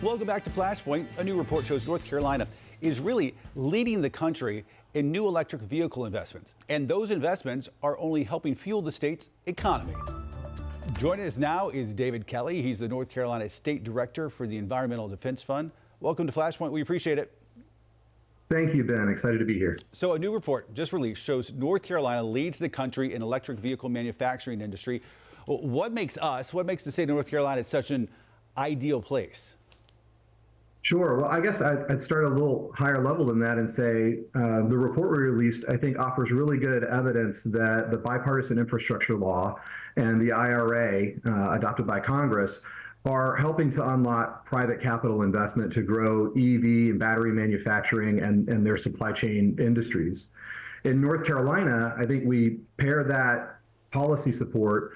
Welcome back to Flashpoint. A new report shows North Carolina is really leading the country in new electric vehicle investments. And those investments are only helping fuel the state's economy. Joining us now is David Kelly. He's the North Carolina State Director for the Environmental Defense Fund. Welcome to Flashpoint. We appreciate it. Thank you, Ben. Excited to be here. So a new report just released shows North Carolina leads the country in electric vehicle manufacturing industry. What makes the state of North Carolina such an ideal place? Sure. Well, I guess I'd start a little higher level than that and say the report we released, I think, offers really good evidence that the bipartisan infrastructure law and the IRA adopted by Congress are helping to unlock private capital investment to grow EV and battery manufacturing and their supply chain industries. In North Carolina, I think we pair that policy support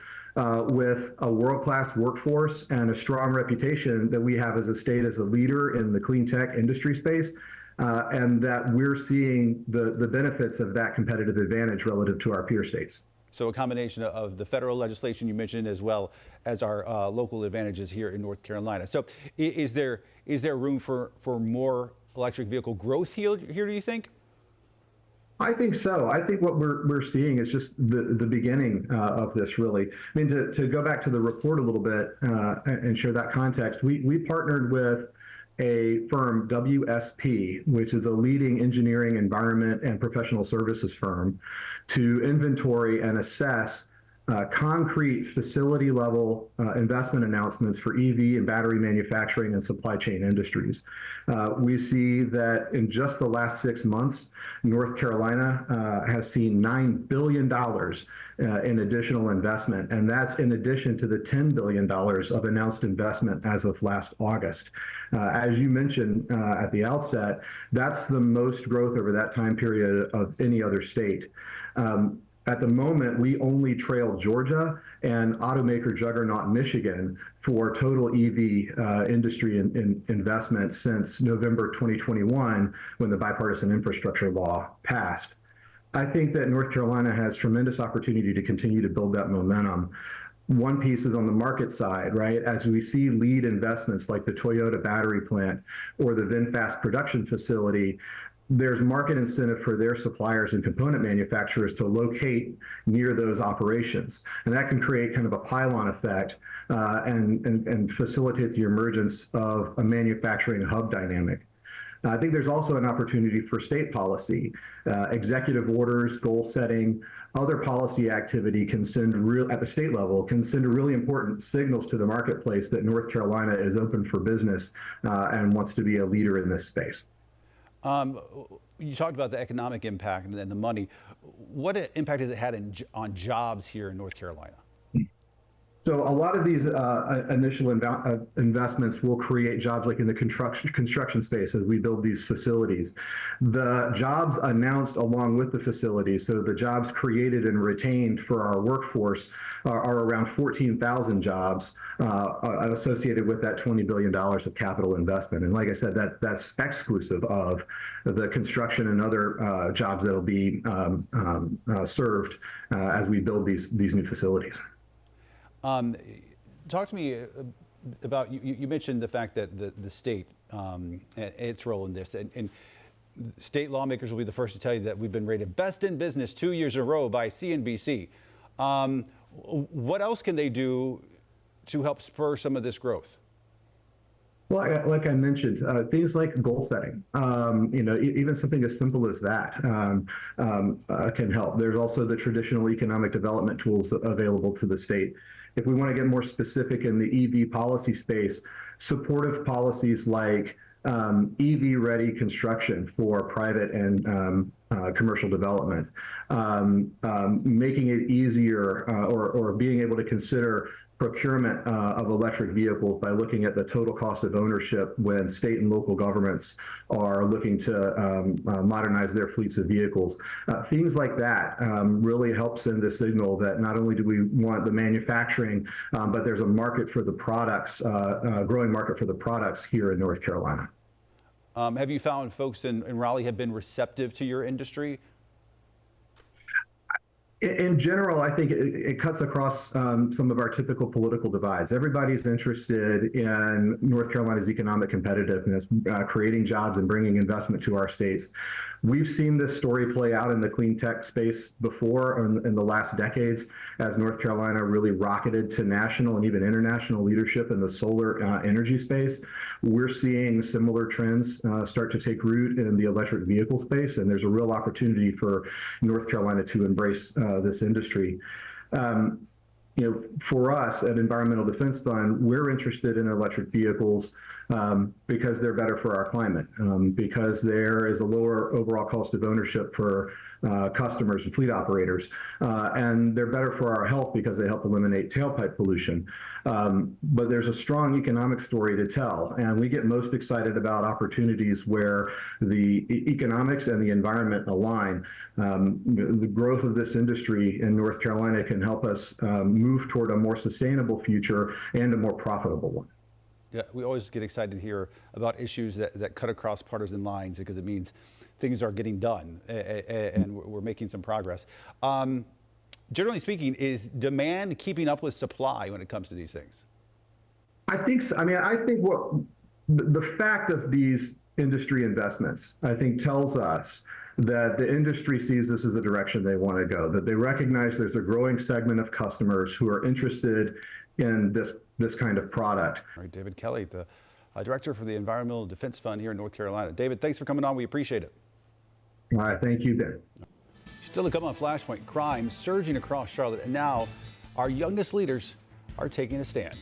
with a world-class workforce and a strong reputation that we have as a state as a leader in the clean tech industry space, and that we're seeing the benefits of that competitive advantage relative to our peer states. So a combination of the federal legislation you mentioned as well as our local advantages here in North Carolina. So is there room for more electric vehicle growth here, do you think? I think so. I think what we're seeing is just the beginning of this, really. I mean, to go back to the report a little bit and share that context, we partnered with a firm, WSP, which is a leading engineering, environment, and professional services firm, to inventory and assess concrete facility level investment announcements for EV and battery manufacturing and supply chain industries. We see that in just the last 6 months, North Carolina has seen $9 billion in additional investment, and that's in addition to the $10 billion of announced investment as of last August. As you mentioned at the outset, that's the most growth over that time period of any other state. At the moment, we only trail Georgia and automaker juggernaut Michigan for total EV industry investment since November 2021, when the bipartisan infrastructure law passed. I think that North Carolina has tremendous opportunity to continue to build that momentum. One piece is on the market side, right? As we see lead investments like the Toyota battery plant or the VinFast production facility, there's market incentive for their suppliers and component manufacturers to locate near those operations. And that can create kind of a pylon effect and facilitate the emergence of a manufacturing hub dynamic. I think there's also an opportunity for state policy. Executive orders, goal setting, other policy activity can send at the state level can send really important signals to the marketplace that North Carolina is open for business and wants to be a leader in this space. You talked about the economic impact and then the money. What impact has it had on jobs here in North Carolina? So a lot of these initial investments will create jobs like in the construction space as we build these facilities. The jobs announced along with the facilities, so the jobs created and retained for our workforce are around 14,000 jobs associated with that $20 billion of capital investment. And like I said, that's exclusive of the construction and other jobs that will be served as we build these new facilities. Talk to me about, you mentioned the fact that the state, its role in this, and state lawmakers will be the first to tell you that we've been rated best in business 2 years in a row by CNBC. What else can they do to help spur some of this growth? Well, like I mentioned, things like goal setting, even something as simple as that can help. There's also the traditional economic development tools available to the state. If we want to get more specific in the EV policy space, supportive policies like EV-ready construction for private and commercial development, making it easier or being able to consider procurement of electric vehicles by looking at the total cost of ownership when state and local governments are looking to modernize their fleets of vehicles. Things like that really help send a signal that not only do we want the manufacturing, but there's a market for the products, growing market for the products here in North Carolina. Have you found folks in Raleigh have been receptive to your industry? In general, I think it cuts across some of our typical political divides. Everybody's interested in North Carolina's economic competitiveness, creating jobs and bringing investment to our states. We've seen this story play out in the clean tech space before in the last decades as North Carolina really rocketed to national and even international leadership in the solar energy space. We're seeing similar trends start to take root in the electric vehicle space, and there's a real opportunity for North Carolina to embrace this industry. For us at Environmental Defense Fund, we're interested in electric vehicles because they're better for our climate, because there is a lower overall cost of ownership for customers and fleet operators, and they're better for our health because they help eliminate tailpipe pollution. But there's a strong economic story to tell, and we get most excited about opportunities where the economics and the environment align. The growth of this industry in North Carolina can help us move toward a more sustainable future and a more profitable one. Yeah, we always get excited to hear about issues that cut across partisan lines because it means things are getting done and we're making some progress. Generally speaking, is demand keeping up with supply when it comes to these things? I think so. I mean, I think what the fact of these industry investments, I think, tells us that the industry sees this as a direction they want to go, that they recognize there's a growing segment of customers who are interested in this kind of product. All right, David Kelly, the Director for the Environmental Defense Fund here in North Carolina. David, thanks for coming on. We appreciate it. All right, thank you, Ben. Still to come on Flashpoint, crime surging across Charlotte, and now our youngest leaders are taking a stand.